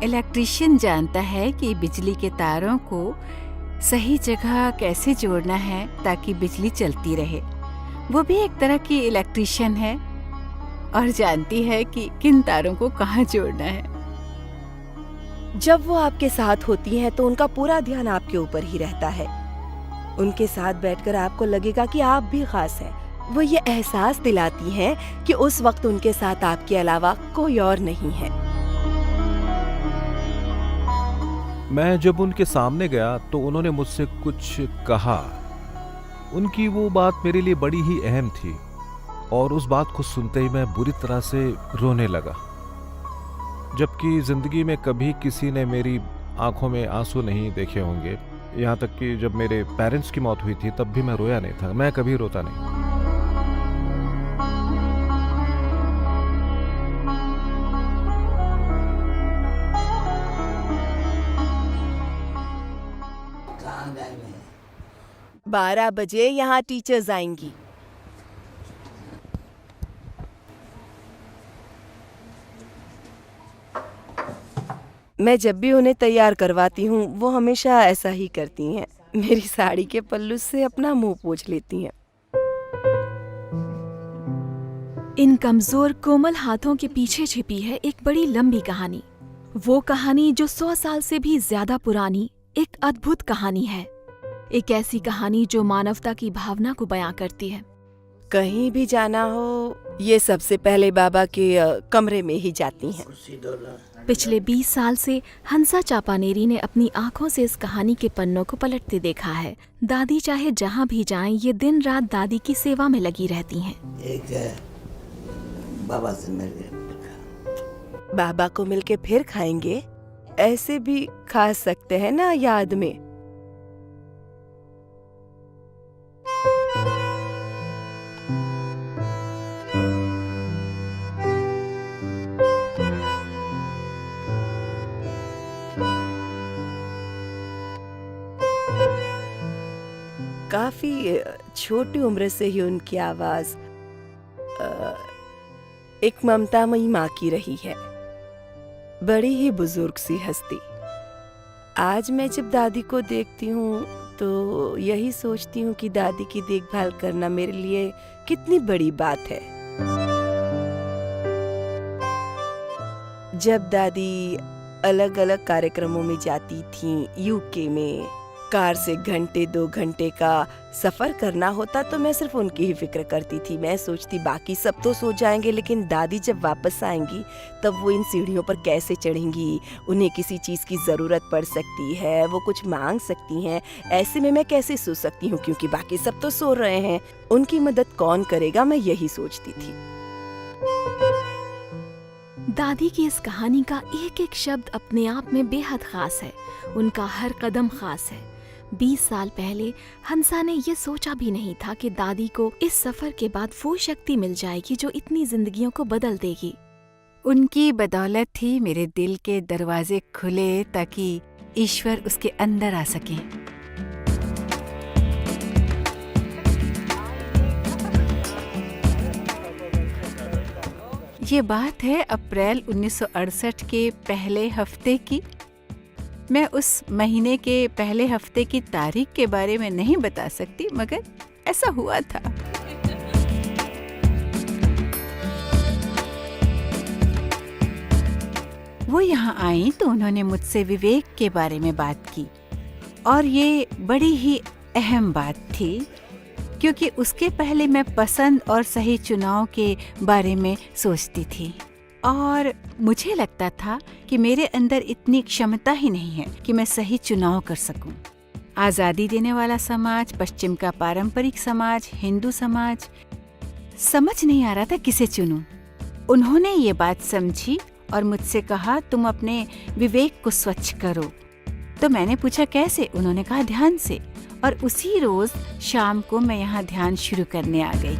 Electrician जानता है कि बिजली के तारों को सही जगह कैसे जोड़ना है ताकि बिजली चलती रहे। वो भी एक तरह की इलेक्ट्रिशियन है और जानती है कि किन तारों को कहाँ जोड़ना है। जब वो आपके साथ होती हैं तो उनका पूरा ध्यान आपके ऊपर ही रहता है। उनके साथ बैठकर आपको लगेगा कि आप भी खास हैं। वो ये एहसास दिलाती हैं कि उस वक्त उनके साथ आपके अलावा कोई और नहीं है। मैं जब उनके सामने गया तो उन्होंने मुझसे कुछ कहा। उनकी वो बात मेरे लिए बड़ी ही अहम थी और उस बात को सुनते ही मैं बुरी तरह से रोने लगा। जबकि जिंदगी में कभी किसी ने मेरी आंखों में आंसू नहीं देखे होंगे। यहाँ तक कि जब मेरे पेरेंट्स की मौत हुई थी तब भी मैं रोया नहीं था। मैं कभी रोता नहीं। कहाँ गए हैं? 12 बजे यहाँ टीचर्स आएंगी। मैं जब भी उन्हें तैयार करवाती हूँ वो हमेशा ऐसा ही करती हैं। मेरी साड़ी के पल्लू से अपना मुंह पोंछ लेती हैं। इन कमजोर कोमल हाथों के पीछे छिपी है एक बड़ी लंबी कहानी। वो कहानी जो 100 साल से भी ज्यादा पुरानी एक अद्भुत कहानी है। एक ऐसी कहानी जो मानवता की भावना को बयां करती है। कहीं भी जाना हो ये सबसे पहले बाबा के कमरे में ही जाती हैं। कुर्सी दो लो। पिछले 20 साल से हंसा चापानेरी ने अपनी आंखों से इस कहानी के पन्नों को पलटते देखा है। दादी चाहे जहाँ भी जाएं, ये दिन रात दादी की सेवा में लगी रहती हैं। एक बाबा से मिल गए। बाबा को मिलके फिर खाएंगे, ऐसे भी खा सकते हैं ना याद में। काफी छोटी उम्र से ही उनकी आवाज एक ममतामयी माँ की रही है। बड़ी ही बुजुर्ग सी हस्ती। आज मैं जब दादी को देखती हूँ तो यही सोचती हूँ कि दादी की देखभाल करना मेरे लिए कितनी बड़ी बात है। जब दादी अलग अलग कार्यक्रमों में जाती थीं, यूके में कार से घंटे 2 घंटे का सफर करना होता तो मैं सिर्फ उनकी ही फिक्र करती थी। मैं सोचती बाकी सब तो सो जाएंगे, लेकिन दादी जब वापस आएंगी तब वो इन सीढ़ियों पर कैसे चढ़ेंगी। उन्हें किसी चीज की जरूरत पड़ सकती है, वो कुछ मांग सकती हैं। ऐसे में मैं कैसे सो सकती हूँ क्योंकि बाकी सब तो सो रहे हैं। उनकी मदद कौन करेगा, मैं यही सोचती थी। दादी की इस कहानी का एक एक शब्द अपने आप में बेहद खास है। उनका हर कदम खास है। 20 साल पहले हंसा ने ये सोचा भी नहीं था कि दादी को इस सफर के बाद वो शक्ति मिल जाएगी जो इतनी जिंदगियों को बदल देगी। उनकी बदौलत ही मेरे दिल के दरवाजे खुले ताकि ईश्वर उसके अंदर आ सके। ये बात है अप्रैल 1968 के पहले हफ्ते की। मैं उस महीने के पहले हफ्ते की तारीख के बारे में नहीं बता सकती, मगर ऐसा हुआ था। वो यहाँ आई तो उन्होंने मुझसे विवेक के बारे में बात की और ये बड़ी ही अहम बात थी क्योंकि उसके पहले मैं पसंद और सही चुनाव के बारे में सोचती थी और मुझे लगता था कि मेरे अंदर इतनी क्षमता ही नहीं है कि मैं सही चुनाव कर सकूं। आज़ादी देने वाला समाज, पश्चिम का पारंपरिक समाज, हिंदू समाज, समझ नहीं आ रहा था किसे चुनूं। उन्होंने ये बात समझी और मुझसे कहा तुम अपने विवेक को स्वच्छ करो। तो मैंने पूछा कैसे? उन्होंने कहा ध्यान से। और उसी रोज शाम को मैं यहाँ ध्यान शुरू करने आ गई।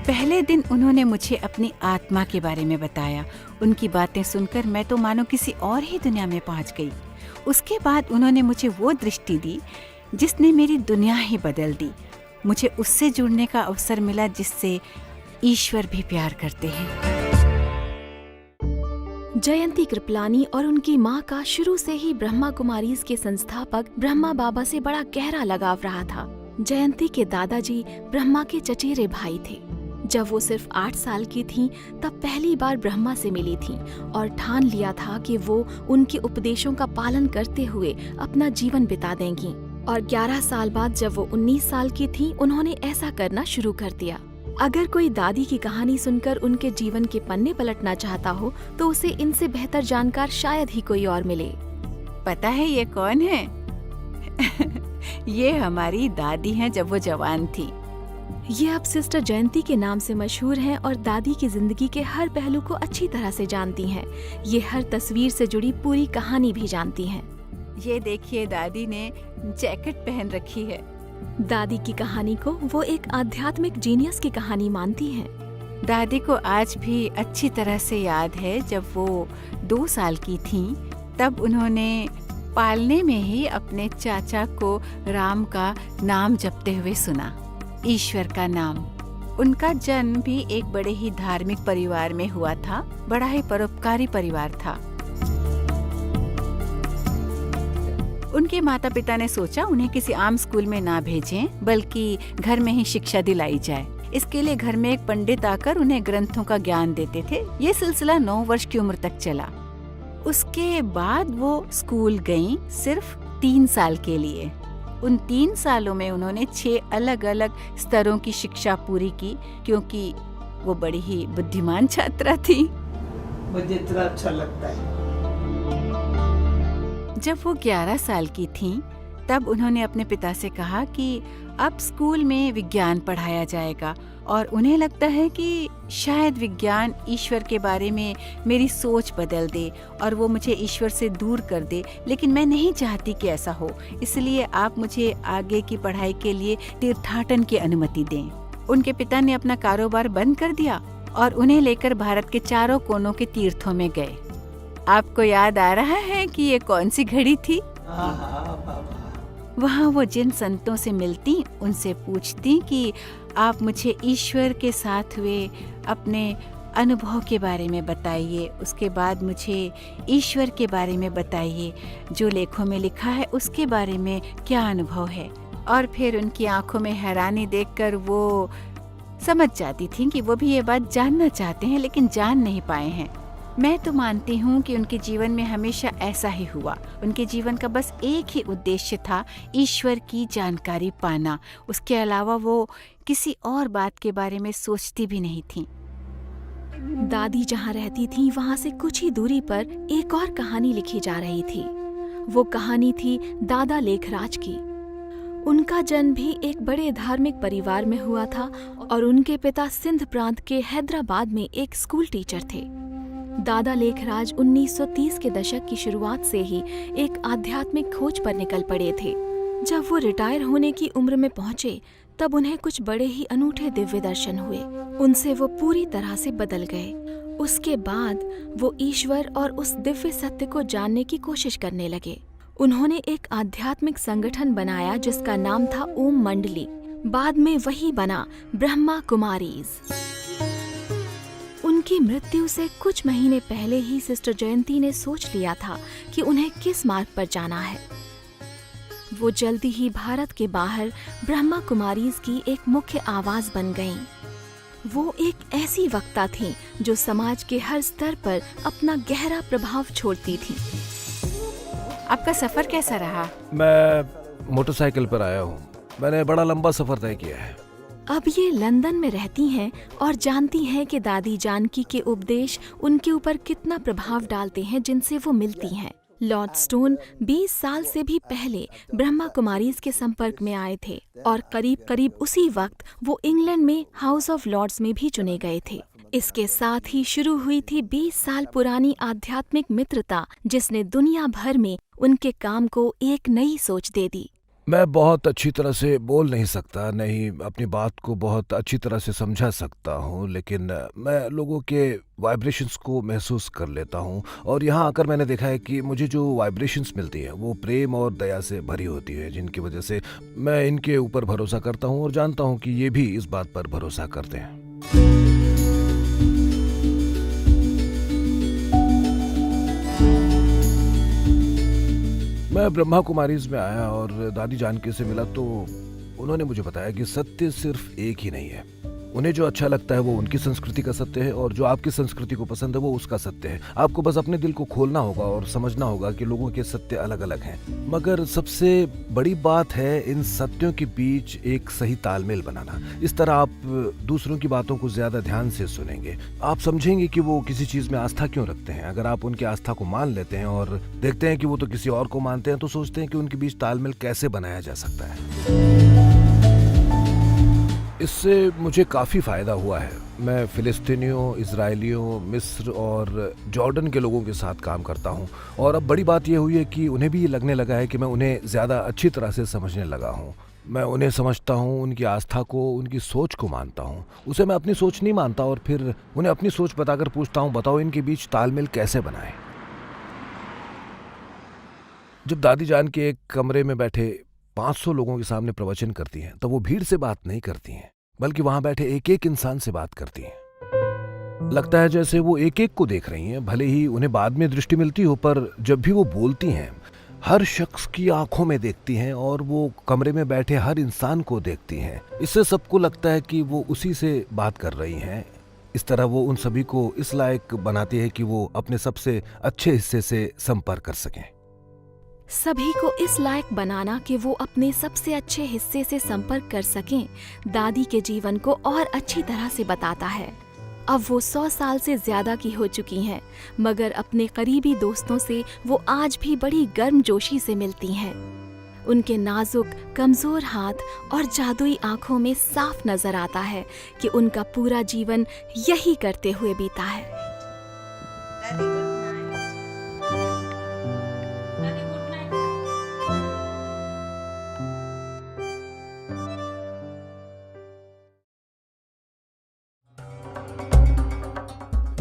पहले दिन उन्होंने मुझे अपनी आत्मा के बारे में बताया। उनकी बातें सुनकर मैं तो मानो किसी और ही दुनिया में पहुंच गई। उसके बाद उन्होंने मुझे वो दृष्टि दी जिसने मेरी दुनिया ही बदल दी। मुझे उससे जुड़ने का अवसर मिला जिससे ईश्वर भी प्यार करते हैं। जयंती कृपलानी और उनकी माँ का शुरू से ही ब्रह्मा कुमारीज के संस्थापक ब्रह्मा बाबा से बड़ा गहरा लगाव रहा था। जयंती के दादाजी ब्रह्मा के चचेरे भाई थे। जब वो सिर्फ 8 साल की थीं, तब पहली बार ब्रह्मा से मिली थीं और ठान लिया था कि वो उनके उपदेशों का पालन करते हुए अपना जीवन बिता देंगी। और 11 साल बाद जब वो 19 साल की थीं, उन्होंने ऐसा करना शुरू कर दिया। अगर कोई दादी की कहानी सुनकर उनके जीवन के पन्ने पलटना चाहता हो तो उसे इनसे बेहतर जानकार शायद ही कोई और मिले। पता है ये कौन है? ये हमारी दादी हैं जब वो जवान थी। ये अब सिस्टर जयंती के नाम से मशहूर हैं और दादी की जिंदगी के हर पहलू को अच्छी तरह से जानती हैं। ये हर तस्वीर से जुड़ी पूरी कहानी भी जानती हैं। ये देखिए, दादी ने जैकेट पहन रखी है। दादी की कहानी को वो एक आध्यात्मिक जीनियस की कहानी मानती हैं। दादी को आज भी अच्छी तरह से याद है, जब वो 2 साल की थीं, तब उन्होंने पालने में ही अपने चाचा को राम का नाम जपते हुए सुना, ईश्वर का नाम। उनका जन्म भी एक बड़े ही धार्मिक परिवार में हुआ था, बड़ा ही परोपकारी परिवार था। उनके माता पिता ने सोचा उन्हें किसी आम स्कूल में ना भेजें, बल्कि घर में ही शिक्षा दिलाई जाए। इसके लिए घर में एक पंडित आकर उन्हें ग्रंथों का ज्ञान देते थे। ये सिलसिला 9 वर्ष की उम्र तक चला। उसके बाद वो स्कूल गईं, सिर्फ 3 साल के लिए। उन 3 सालों में उन्होंने 6 अलग अलग स्तरों की शिक्षा पूरी की, क्योंकि वो बड़ी ही बुद्धिमान छात्रा थी। मुझे इतना अच्छा लगता है। जब वो 11 साल की थीं, तब उन्होंने अपने पिता से कहा कि अब स्कूल में विज्ञान पढ़ाया जाएगा और उन्हें लगता है कि शायद विज्ञान ईश्वर के बारे में मेरी सोच बदल दे और वो मुझे ईश्वर से दूर कर दे, लेकिन मैं नहीं चाहती कि ऐसा हो। इसलिए आप मुझे आगे की पढ़ाई के लिए तीर्थाटन की अनुमति दें। उनके पिता ने अपना कारोबार बंद कर दिया और उन्हें लेकर भारत के चारों कोनों के तीर्थों में गए। आपको याद आ रहा है कि ये कौन सी घड़ी थी? हाँ बाबा। वहाँ वो जिन संतों से मिलती, उनसे पूछती कि आप मुझे ईश्वर के साथ हुए अपने अनुभव के बारे में बताइए, उसके बाद मुझे ईश्वर के बारे में बताइए, जो लेखों में लिखा है उसके बारे में क्या अनुभव है। और फिर उनकी आंखों में हैरानी देखकर वो समझ जाती थी कि वो भी ये बात जानना चाहते हैं, लेकिन जान नहीं पाए हैं। मैं तो मानती हूँ कि उनके जीवन में हमेशा ऐसा ही हुआ। उनके जीवन का बस एक ही उद्देश्य था, ईश्वर की जानकारी पाना। उसके अलावा वो किसी और बात के बारे में सोचती भी नहीं थी। दादी जहाँ रहती थी वहाँ से कुछ ही दूरी पर एक और कहानी लिखी जा रही थी। वो कहानी थी दादा लेखराज की। उनका जन्म भी एक बड़े धार्मिक परिवार में हुआ था और उनके पिता सिंध प्रांत के हैदराबाद में एक स्कूल टीचर थे। दादा लेखराज 1930 के दशक की शुरुआत से ही एक आध्यात्मिक खोज पर निकल पड़े थे। जब वो रिटायर होने की उम्र में पहुंचे, तब उन्हें कुछ बड़े ही अनूठे दिव्य दर्शन हुए। उनसे वो पूरी तरह से बदल गए। उसके बाद वो ईश्वर और उस दिव्य सत्य को जानने की कोशिश करने लगे। उन्होंने एक आध्यात्मिक संगठन बनाया जिसका नाम था ओम मंडली। बाद में वही बना ब्रह्मा कुमारीज। उनकी मृत्यु से कुछ महीने पहले ही सिस्टर जयंती ने सोच लिया था कि उन्हें किस मार्ग पर जाना है। वो जल्दी ही भारत के बाहर ब्रह्मा कुमारीज की एक मुख्य आवाज बन गईं। वो एक ऐसी वक्ता थीं जो समाज के हर स्तर पर अपना गहरा प्रभाव छोड़ती थीं। आपका सफर कैसा रहा? मैं मोटरसाइकिल पर आया हूँ। मैंने बड़ा लंबा सफर तय किया है। अब ये लंदन में रहती हैं और जानती हैं कि दादी जानकी के उपदेश उनके ऊपर कितना प्रभाव डालते हैं जिनसे वो मिलती हैं। लॉर्ड स्टोन 20 साल से भी पहले ब्रह्मा कुमारीज के संपर्क में आए थे और करीब करीब उसी वक्त वो इंग्लैंड में हाउस ऑफ लॉर्ड्स में भी चुने गए थे। इसके साथ ही शुरू हुई थी 20 साल पुरानी आध्यात्मिक मित्रता, जिसने दुनिया भर में उनके काम को एक नई सोच दे दी। मैं बहुत अच्छी तरह से बोल नहीं सकता, नहीं अपनी बात को बहुत अच्छी तरह से समझा सकता हूँ, लेकिन मैं लोगों के वाइब्रेशंस को महसूस कर लेता हूँ। और यहाँ आकर मैंने देखा है कि मुझे जो वाइब्रेशंस मिलती है वो प्रेम और दया से भरी होती है, जिनकी वजह से मैं इनके ऊपर भरोसा करता हूँ और जानता हूँ कि ये भी इस बात पर भरोसा करते हैं। मैं ब्रह्मा कुमारीज में आया और दादी जानकी से मिला तो उन्होंने मुझे बताया कि सत्य सिर्फ एक ही नहीं है। उन्हें जो अच्छा लगता है वो उनकी संस्कृति का सत्य है और जो आपकी संस्कृति को पसंद है वो उसका सत्य है। आपको बस अपने दिल को खोलना होगा और समझना होगा कि लोगों के सत्य अलग अलग हैं, मगर सबसे बड़ी बात है इन सत्यों के बीच एक सही तालमेल बनाना। इस तरह आप दूसरों की बातों को ज्यादा ध्यान से सुनेंगे, आप समझेंगे कि वो किसी चीज में आस्था क्यों रखते हैं। अगर आप उनकी आस्था को मान लेते हैं और देखते हैं कि वो तो किसी और को मानते हैं, तो सोचते हैं कि उनके बीच तालमेल कैसे बनाया जा सकता है। इससे मुझे काफ़ी फ़ायदा हुआ है। मैं फ़िलिस्तीनियों, इजरायलियों, मिस्र और जॉर्डन के लोगों के साथ काम करता हूँ और अब बड़ी बात यह हुई है कि उन्हें भी ये लगने लगा है कि मैं उन्हें ज़्यादा अच्छी तरह से समझने लगा हूँ। मैं उन्हें समझता हूँ, उनकी आस्था को, उनकी सोच को मानता हूँ। उसे मैं अपनी सोच नहीं मानता और फिर उन्हें अपनी सोच बताकर पूछता हूँ, बताओ इनके बीच तालमेल कैसे बनाएं। जब दादी जान के एक कमरे में बैठे 500 लोगों के सामने प्रवचन करती हैं, तो वो भीड़ से बात नहीं करती हैं, बल्कि वहां बैठे एक एक इंसान से बात करती हैं। लगता है जैसे वो एक एक को देख रही हैं, भले ही उन्हें बाद में दृष्टि मिलती हो, पर जब भी वो बोलती हैं हर शख्स की आंखों में देखती हैं और वो कमरे में बैठे हर इंसान को देखती हैं। इससे सबको लगता है कि वो उसी से बात कर रही हैं। इस तरह वो उन सभी को इस लायक बनाती है कि वो अपने सबसे अच्छे हिस्से से संपर्क कर सकें। सभी को इस लायक बनाना कि वो अपने सबसे अच्छे हिस्से से संपर्क कर सकें, दादी के जीवन को और अच्छी तरह से बताता है। अब वो 100 साल से ज्यादा की हो चुकी हैं, मगर अपने करीबी दोस्तों से वो आज भी बड़ी गर्मजोशी से मिलती हैं। उनके नाजुक, कमजोर हाथ और जादुई आंखों में साफ नजर आता है कि उनका पूरा जीवन यही करते हुए बीता है।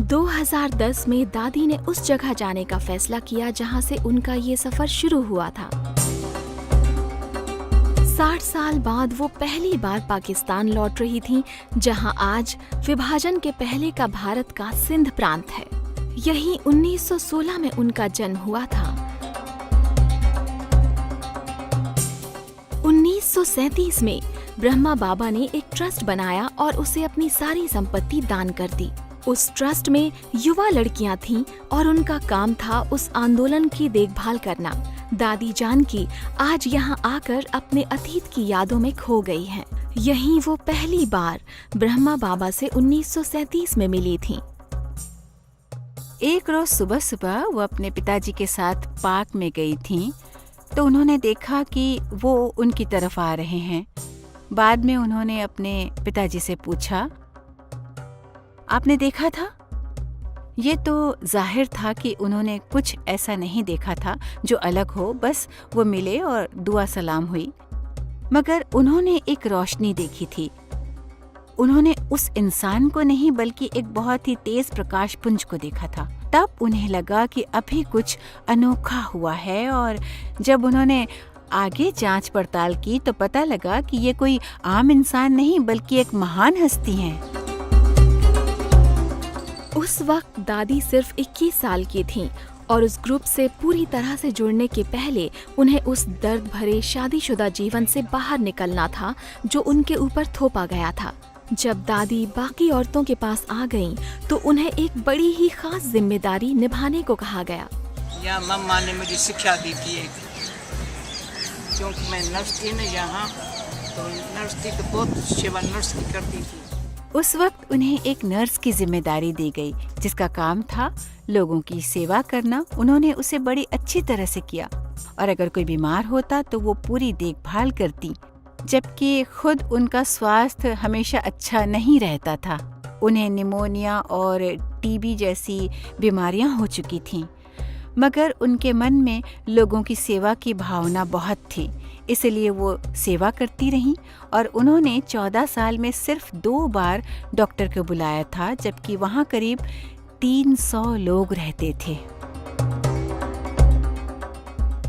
2010 में दादी ने उस जगह जाने का फैसला किया जहां से उनका ये सफर शुरू हुआ था। 60 साल बाद वो पहली बार पाकिस्तान लौट रही थीं, जहां आज विभाजन के पहले का भारत का सिंध प्रांत है। यहीं 1916 में उनका जन्म हुआ था। 1937 में ब्रह्मा बाबा ने एक ट्रस्ट बनाया और उसे अपनी सारी संपत्ति दान कर दी। उस ट्रस्ट में युवा लड़कियां थीं और उनका काम था उस आंदोलन की देखभाल करना। दादी जानकी आज यहाँ आकर अपने अतीत की यादों में खो गई हैं। यहीं वो पहली बार ब्रह्मा बाबा से 1937 में मिली थीं। एक रोज सुबह सुबह वो अपने पिताजी के साथ पार्क में गई थीं, तो उन्होंने देखा कि वो उनकी तरफ आ रहे हैं। बाद में उन्होंने अपने पिताजी से पूछा, आपने देखा था? ये तो जाहिर था कि उन्होंने कुछ ऐसा नहीं देखा था जो अलग हो, बस वो मिले और दुआ सलाम हुई। मगर उन्होंने एक रोशनी देखी थी। उन्होंने उस इंसान को नहीं बल्कि एक बहुत ही तेज प्रकाश पुंज को देखा था। तब उन्हें लगा कि अभी कुछ अनोखा हुआ है और जब उन्होंने आगे जांच पड़ताल की तो पता लगा कि ये कोई आम इंसान नहीं बल्कि एक महान हस्ती है। उस वक्त दादी सिर्फ 21 साल की थीं और उस ग्रुप से पूरी तरह से जुड़ने के पहले उन्हें उस दर्द भरे शादीशुदा जीवन से बाहर निकलना था जो उनके ऊपर थोपा गया था। जब दादी बाकी औरतों के पास आ गईं, तो उन्हें एक बड़ी ही खास जिम्मेदारी निभाने को कहा गया। यहाँ मम्मा ने मुझे शिक्षा दी थी एक, क्योंकि मैं नर्स थी ना यहाँ, तो नर्स थी तो बहुत सेवा नर्स की करती थी। उस वक्त उन्हें एक नर्स की जिम्मेदारी दी गई जिसका काम था लोगों की सेवा करना। उन्होंने उसे बड़ी अच्छी तरह से किया और अगर कोई बीमार होता तो वो पूरी देखभाल करती, जबकि खुद उनका स्वास्थ्य हमेशा अच्छा नहीं रहता था। उन्हें निमोनिया और टीबी जैसी बीमारियां हो चुकी थीं। मगर उनके मन में लोगों की सेवा की भावना बहुत थी, इसलिए वो सेवा करती रहीं और उन्होंने 14 साल में सिर्फ 2 बार डॉक्टर को बुलाया था, जबकि वहाँ करीब 300 लोग रहते थे।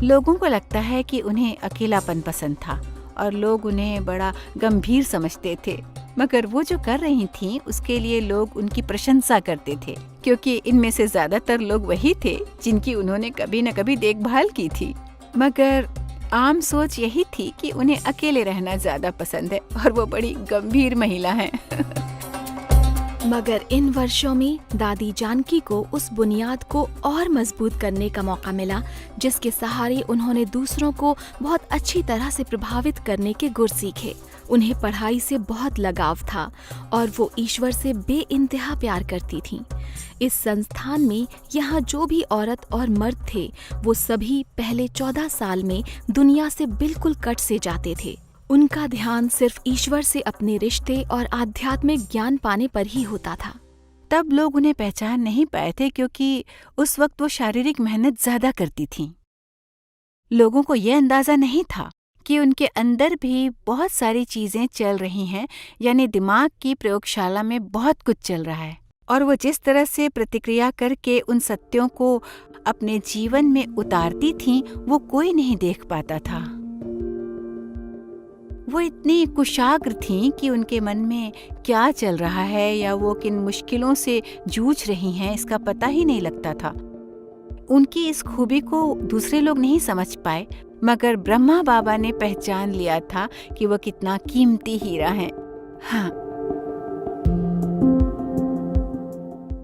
लोगों को लगता है कि उन्हें अकेलापन पसंद था और लोग उन्हें बड़ा गंभीर समझते थे, मगर वो जो कर रही थीं उसके लिए लोग उनकी प्रशंसा करते थे, क्योंकि इनमें से ज्यादातर लोग वही थे जिनकी उन्होंने कभी न कभी देखभाल की थी। मगर आम सोच यही थी कि उन्हें अकेले रहना ज्यादा पसंद है और वो बड़ी गंभीर महिला हैं। मगर इन वर्षों में दादी जानकी को उस बुनियाद को और मजबूत करने का मौका मिला जिसके सहारे उन्होंने दूसरों को बहुत अच्छी तरह से प्रभावित करने के गुर सीखे। उन्हें पढ़ाई से बहुत लगाव था और वो ईश्वर से बेइंतहा प्यार करती थीं। इस संस्थान में यहाँ जो भी औरत और मर्द थे वो सभी पहले 14 साल में दुनिया से बिल्कुल कट से जाते थे। उनका ध्यान सिर्फ ईश्वर से अपने रिश्ते और आध्यात्मिक ज्ञान पाने पर ही होता था। तब लोग उन्हें पहचान नहीं पाए थे क्योंकि उस वक्त वो शारीरिक मेहनत ज्यादा करती थीं। लोगों को यह अंदाजा नहीं था कि उनके अंदर भी बहुत सारी चीजें चल रही हैं, यानी दिमाग की प्रयोगशाला में बहुत कुछ चल रहा है और वो जिस तरह से प्रतिक्रिया करके उन सत्यों को अपने जीवन में उतारती थीं वो कोई नहीं देख पाता था। वो इतनी कुशाग्र थीं कि उनके मन में क्या चल रहा है या वो किन मुश्किलों से जूझ रही हैं इसका पता ही नहीं लगता था। उनकी इस खूबी को दूसरे लोग नहीं समझ पाए, मगर ब्रह्मा बाबा ने पहचान लिया था कि वो कितना कीमती हीरा है। हाँ,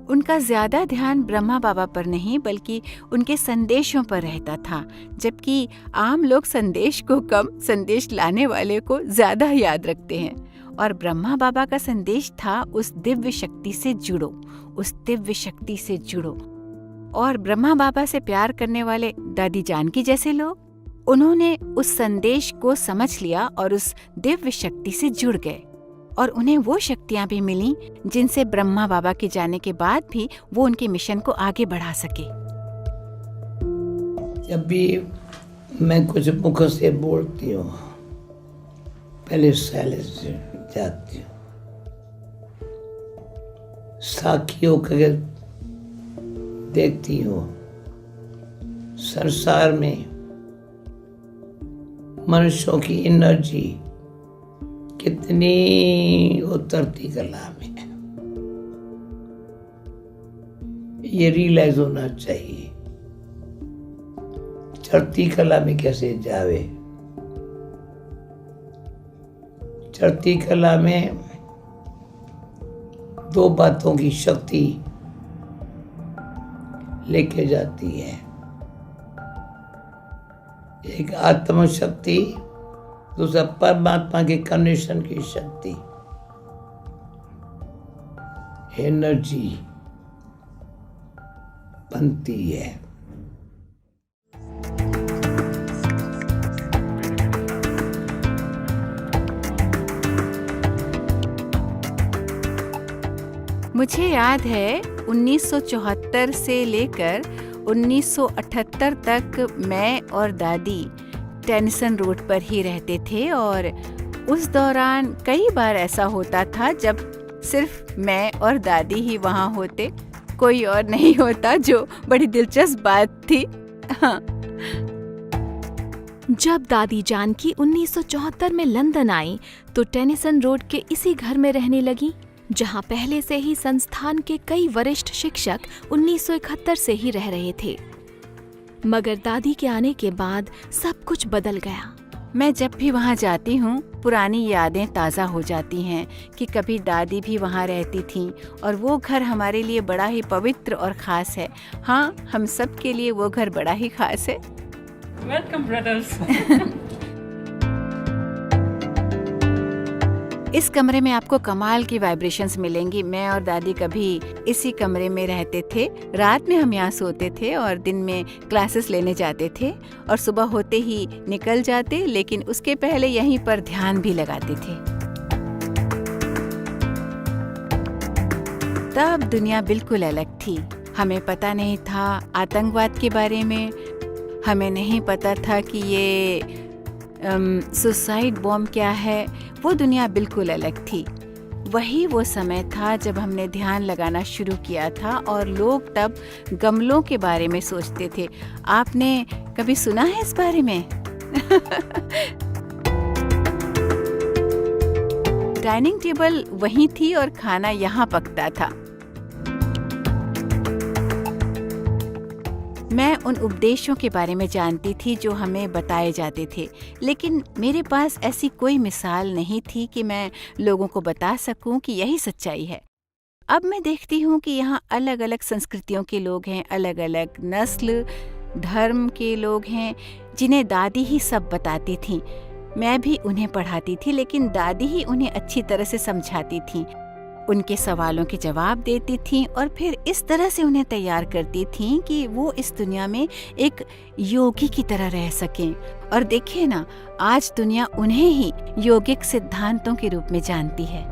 उनका ज्यादा ध्यान ब्रह्मा बाबा पर नहीं बल्कि उनके संदेशों पर रहता था, जबकि आम लोग संदेश को कम, संदेश लाने वाले को ज्यादा याद रखते हैं। और ब्रह्मा बाबा का संदेश था उस दिव्य शक्ति से जुड़ो, उस दिव्य शक्ति से जुड़ो। और ब्रह्मा बाबा से प्यार करने वाले दादी जानकी जैसे लोग, उन्होंने उस संदेश को समझ लिया और उस दिव्य शक्ति से जुड़ गए और उन्हें वो शक्तियां भी मिली जिनसे ब्रह्मा बाबा के जाने के बाद भी वो उनके मिशन को आगे बढ़ा सके। जब भी मैं कुछ मुख से बोलती हूँ पहले साइलेंस जाती हूँ, साखियों को देखती हूँ, संसार में मनुष्यों की एनर्जी कितनी उतरती कला में, ये रियलाइज होना चाहिए। चढ़ती कला में कैसे जावे, चढ़ती कला में 2 बातों की शक्ति लेके जाती है, एक आत्म शक्ति, दूसरा परमात्मा के कनेक्शन की शक्ति, एनर्जी बनती है। मुझे याद है 1974 से लेकर 1978 तक मैं और दादी टेनिसन रोड पर ही रहते थे और उस दौरान कई बार ऐसा होता था जब सिर्फ मैं और दादी ही वहाँ होते, कोई और नहीं होता, जो बड़ी दिलचस्प बात थी। हाँ। जब दादी जानकी 1974 में लंदन आई तो टेनिसन रोड के इसी घर में रहने लगी जहां पहले से ही संस्थान के कई वरिष्ठ शिक्षक 1971 से ही रह रहे थे। मगर दादी के आने के बाद सब कुछ बदल गया। मैं जब भी वहाँ जाती हूँ पुरानी यादें ताज़ा हो जाती हैं कि कभी दादी भी वहाँ रहती थीं और वो घर हमारे लिए बड़ा ही पवित्र और ख़ास है। हाँ, हम सब के लिए वो घर बड़ा ही ख़ास है। Welcome brothers. इस कमरे में आपको कमाल की वाइब्रेशंस मिलेंगी। मैं और दादी कभी इसी कमरे में रहते थे। रात में हम यहाँ सोते थे और दिन में क्लासेस लेने जाते थे और सुबह होते ही निकल जाते, लेकिन उसके पहले यहीं पर ध्यान भी लगाते थे। तब दुनिया बिल्कुल अलग थी। हमें पता नहीं था आतंकवाद के बारे में, हमें नहीं पता था कि ये सुसाइड बॉम्ब क्या है। वो दुनिया बिल्कुल अलग थी। वही वो समय था जब हमने ध्यान लगाना शुरू किया था और लोग तब गमलों के बारे में सोचते थे। आपने कभी सुना है इस बारे में? डाइनिंग टेबल वहीं थी और खाना यहाँ पकता था। मैं उन उपदेशों के बारे में जानती थी जो हमें बताए जाते थे, लेकिन मेरे पास ऐसी कोई मिसाल नहीं थी कि मैं लोगों को बता सकूं कि यही सच्चाई है। अब मैं देखती हूँ कि यहाँ अलग अलग संस्कृतियों के लोग हैं, अलग अलग नस्ल धर्म के लोग हैं, जिन्हें दादी ही सब बताती थीं। मैं भी उन्हें पढ़ाती थी, लेकिन दादी ही उन्हें अच्छी तरह से समझाती थीं, उनके सवालों के जवाब देती थीं और फिर इस तरह से उन्हें तैयार करती थीं कि वो इस दुनिया में एक योगी की तरह रह सकें। और देखिए ना, आज दुनिया उन्हें ही योगिक सिद्धांतों के रूप में जानती है।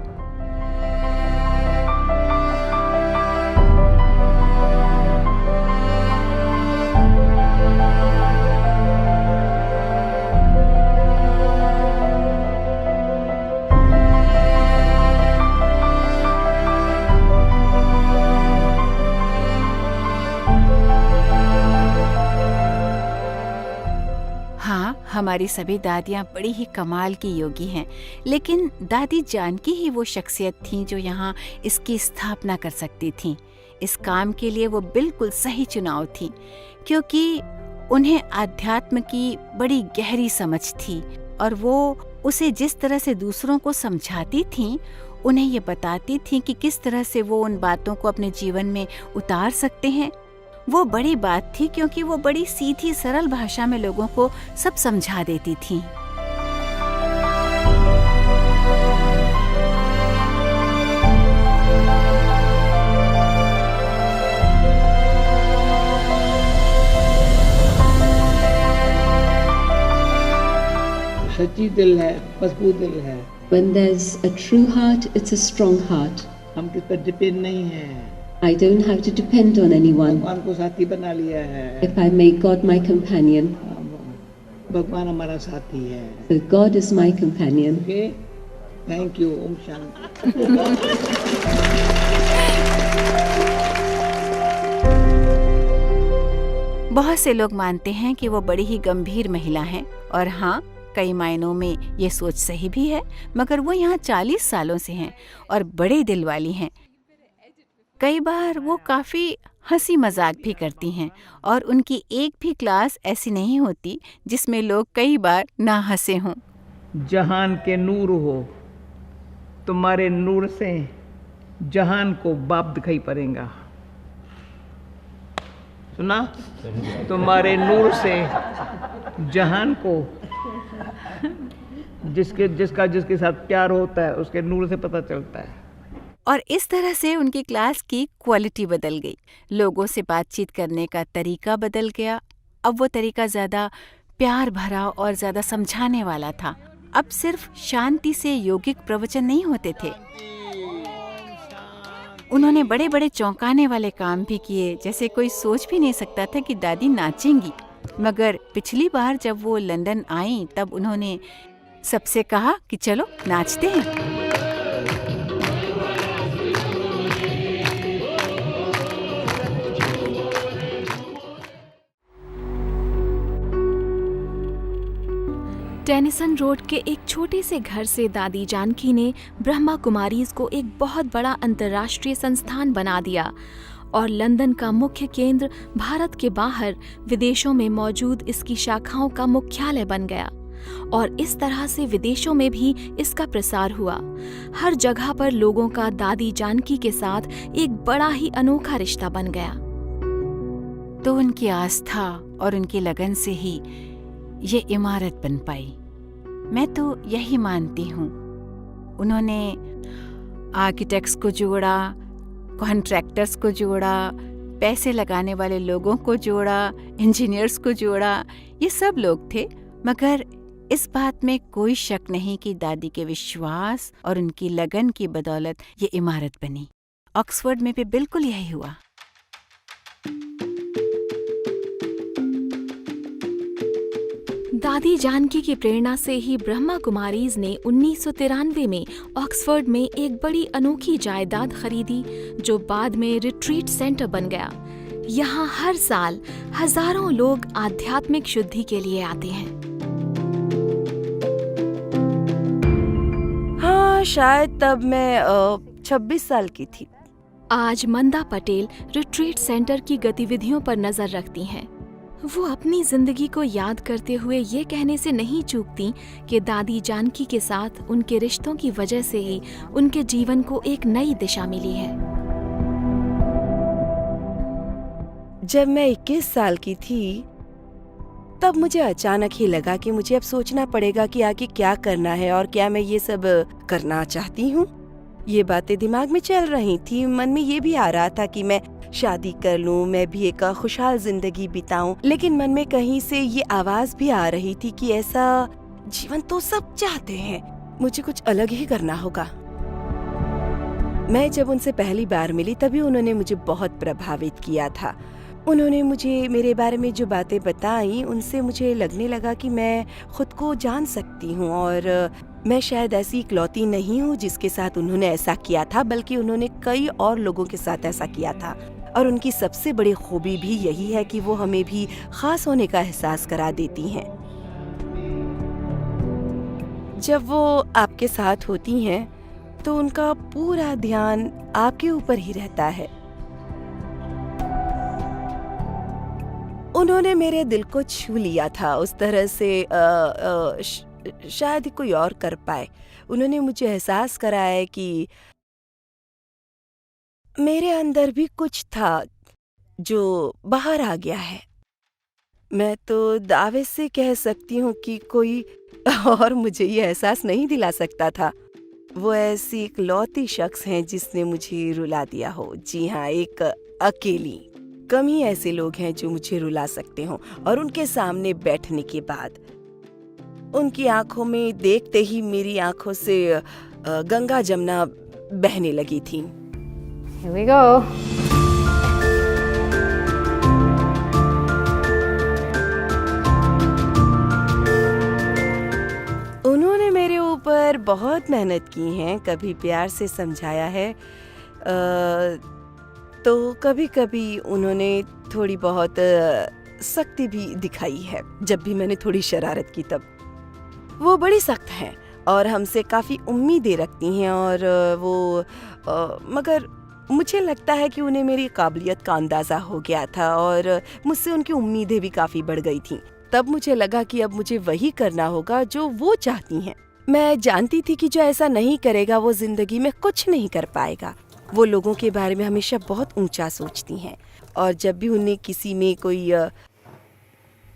हमारी सभी दादियाँ बड़ी ही कमाल की योगी हैं, लेकिन दादी जानकी ही वो शख्सियत थीं जो यहाँ इसकी स्थापना कर सकती थीं। इस काम के लिए वो बिल्कुल सही चुनाव थीं, क्योंकि उन्हें आध्यात्म की बड़ी गहरी समझ थी और वो उसे जिस तरह से दूसरों को समझाती थीं, उन्हें ये बताती थीं कि किस तरह से वो उन बातों को अपने जीवन में उतार सकते हैं। वो बड़ी बात थी, क्योंकि वो बड़ी सीधी सरल भाषा में लोगों को सब समझा देती थीं। सच्ची दिल है, मजबूत दिल है। When there's a true heart, it's a strong heart. हम किस पर डिपेंड नहीं है। I don't have to depend on anyone. भगवान को साथी बना लिया है। If I make God my companion, भगवान हमारा साथी है। so God is my companion. Okay? Thank you. Om Shanti. बहुत से लोग मानते हैं कि वो बड़ी ही गंभीर महिला हैं, और हाँ, कई मायनों में ये सोच सही भी है, मगर वो यहाँ 40 सालों से हैं और बड़े दिल वाली हैं। कई बार वो काफ़ी हंसी मजाक भी करती हैं, और उनकी एक भी क्लास ऐसी नहीं होती जिसमें लोग कई बार ना हंसे हों। जहान के नूर हो, तुम्हारे नूर से जहान को बाप दिखाई पड़ेगा। सुना? तुम्हारे नूर से जहान को, जिसके साथ प्यार होता है उसके नूर से पता चलता है। और इस तरह से उनकी क्लास की क्वालिटी बदल गई, लोगों से बातचीत करने का तरीका बदल गया। अब वो तरीका ज़्यादा प्यार भरा और ज़्यादा समझाने वाला था। अब सिर्फ शांति से यौगिक प्रवचन नहीं होते थे, उन्होंने बड़े बड़े चौंकाने वाले काम भी किए। जैसे कोई सोच भी नहीं सकता था कि दादी नाचेंगी, मगर पिछली बार जब वो लंदन आई तब उन्होंने सबसे कहा कि चलो नाचते हैं। टेनिसन रोड के एक छोटे से घर से दादी जानकी ने ब्रह्मा कुमारीज को एक बहुत बड़ा अंतर्राष्ट्रीय संस्थान बना दिया और लंदन का मुख्य केंद्र भारत के बाहर विदेशों में मौजूद इसकी शाखाओं का मुख्यालय बन गया। और इस तरह से विदेशों में भी इसका प्रसार हुआ। हर जगह पर लोगों का दादी जानकी के साथ एक बड़ा ही अनोखा रिश्ता बन गया। तो उनकी आस्था और उनकी लगन से ही ये इमारत बन पाई। मैं तो यही मानती हूँ। उन्होंने आर्किटेक्ट्स को जोड़ा, कॉन्ट्रैक्टर्स को जोड़ा, पैसे लगाने वाले लोगों को जोड़ा, इंजीनियर्स को जोड़ा। ये सब लोग थे, मगर इस बात में कोई शक नहीं कि दादी के विश्वास और उनकी लगन की बदौलत ये इमारत बनी। ऑक्सफोर्ड में भी बिल्कुल यही हुआ। दादी जानकी की प्रेरणा से ही ब्रह्मा कुमारीज ने 1993 में ऑक्सफोर्ड में एक बड़ी अनोखी जायदाद खरीदी जो बाद में रिट्रीट सेंटर बन गया। यहाँ हर साल हजारों लोग आध्यात्मिक शुद्धि के लिए आते हैं। हाँ, शायद तब मैं 26 साल की थी। आज मंदा पटेल रिट्रीट सेंटर की गतिविधियों पर नजर रखती हैं। वो अपनी जिंदगी को याद करते हुए ये कहने से नहीं चूकती कि दादी जानकी के साथ उनके रिश्तों की वजह से ही उनके जीवन को एक नई दिशा मिली है। जब मैं 21 साल की थी तब मुझे अचानक ही लगा कि मुझे अब सोचना पड़ेगा कि आगे क्या करना है और क्या मैं ये सब करना चाहती हूँ। ये बातें दिमाग में चल रही थी, मन में ये भी आ रहा था कि मैं शादी कर लूं, मैं भी एक खुशहाल जिंदगी बिताऊं, लेकिन मन में कहीं से ये आवाज भी आ रही थी कि ऐसा जीवन तो सब चाहते हैं, मुझे कुछ अलग ही करना होगा। मैं जब उनसे पहली बार मिली तभी उन्होंने मुझे बहुत प्रभावित किया था। उन्होंने मुझे मेरे बारे में जो बातें बताई उनसे मुझे लगने लगा कि मैं खुद को जान सकती हूँ और मैं शायद ऐसी इकलौती नहीं हूँ जिसके साथ उन्होंने ऐसा किया था, बल्कि उन्होंने कई और लोगों के साथ ऐसा किया था। और उनकी सबसे बड़ी खूबी भी यही है कि वो हमें भी खास होने का एहसास करा देती हैं। जब वो आपके साथ होती हैं तो उनका पूरा ध्यान आपके ऊपर ही रहता है। उन्होंने मेरे दिल को छू लिया था उस तरह से शायद कोई और कर पाए। उन्होंने मुझे एहसास कराया कि मेरे अंदर भी कुछ था जो बाहर आ गया है। मैं तो दावे से कह सकती हूँ कि कोई और मुझे ये एहसास नहीं दिला सकता था। वो ऐसी इकलौती शख्स हैं जिसने मुझे रुला दिया हो। जी हाँ, एक अकेली। कम ही ऐसे लोग हैं जो मुझे रुला सकते हो। और उनके सामने बैठने के बाद उनकी आंखों में देखते ही मेरी आंखों से गंगा जमुना बहने लगी थी। Here we go. उन्होंने मेरे ऊपर बहुत मेहनत की है, कभी प्यार से समझाया है तो कभी कभी उन्होंने थोड़ी बहुत सख्ती भी दिखाई है। जब भी मैंने थोड़ी शरारत की तब वो बड़ी सख्त हैं और हमसे काफ़ी उम्मीदें रखती हैं और मगर मुझे लगता है कि उन्हें मेरी काबिलियत का अंदाज़ा हो गया था और मुझसे उनकी उम्मीदें भी काफ़ी बढ़ गई थीं। तब मुझे लगा कि अब मुझे वही करना होगा जो वो चाहती हैं। मैं जानती थी कि जो ऐसा नहीं करेगा वो जिंदगी में कुछ नहीं कर पाएगा। वो लोगों के बारे में हमेशा बहुत ऊंचा सोचती हैं और जब भी उन्हें किसी में कोई